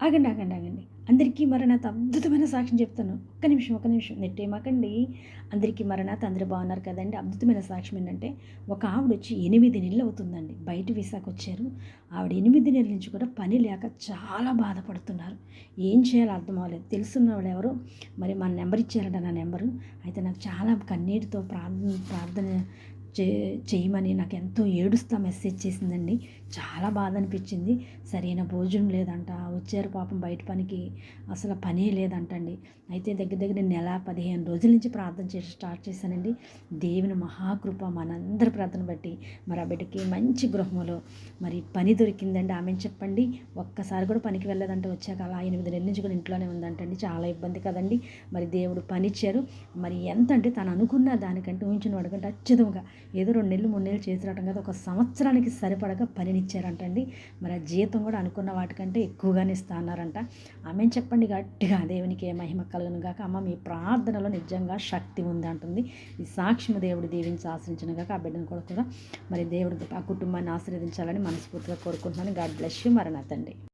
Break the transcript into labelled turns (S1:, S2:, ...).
S1: ఆగండి, ఆగండి, ఆగండి. అందరికీ మరణాత అద్భుతమైన సాక్ష్యం చెప్తాను. ఒక్క నిమిషం నెట్టేయమాకండి. అందరికీ మరణాత అందరూ బాగున్నారు కదండీ! అద్భుతమైన సాక్ష్యం ఏంటంటే, ఒక ఆవిడొచ్చి 8 నెలలు అవుతుందండి. బయట వీసాకొచ్చారు. ఆవిడ 8 నెలల నుంచి కూడా పని లేక చాలా బాధపడుతున్నారు. ఏం చేయాలో అర్థం అవ్వలేదు. తెలుసున్నవాడెవరో మరి మన నెంబర్ ఇచ్చారంట, నా నెంబరు. అయితే నాకు చాలా కన్నీటితో ప్రార్థన చే చేయమని నాకు ఎంతో ఏడుస్తా మెసేజ్ చేసిందండి. చాలా బాధ అనిపించింది. సరైన భోజనం లేదంట. వచ్చారు పాపం బయట పనికి, అసలు పనే లేదంటండి. అయితే దగ్గర దగ్గర నెల 15 రోజుల నుంచి ప్రార్థన చేసి స్టార్ట్ చేశానండి. దేవుని మహాకృప మనందరి ప్రార్థన బట్టి మరి ఆ బిడ్డకి మంచి గృహంలో మరి పని దొరికిందండి. ఆమెను చెప్పండి, ఒక్కసారి కూడా పనికి వెళ్ళలేదంటే వచ్చాక అలా 8 నెలల నుంచి కూడా ఇంట్లోనే ఉందంటండి. చాలా ఇబ్బంది కదండి. మరి దేవుడు పనిచ్చారు. మరి ఎంత అంటే తను అనుకున్న దానికంటే ఊహించిన వాడికంటే అత్యధికంగా ఏదో 2 నెలలు 3 నెలలు చేసి రావటం కాదు, ఒక సంవత్సరానికి సరిపడగా పనినిచ్చారంటండి. మరి ఆ జీతం కూడా అనుకున్న వాటికంటే ఎక్కువగానే ఇస్తా అన్నారంట. ఆమెను చెప్పండి గట్టిగా, దేవునికి ఏ మహిమ కలుగును గాక. అమ్మ, మీ ప్రార్థనలో నిజంగా శక్తి ఉంది అంటుంది. ఈ సాక్ష్యము దేవుడు దీవించి ఆశ్రయించిన గాక. ఆ బిడ్డను కూడా మరి దేవుడు ఆ కుటుంబాన్ని ఆశీర్వదించాలని మనస్ఫూర్తిగా కోరుకుంటున్నాను. God bless you. మరణాతండి.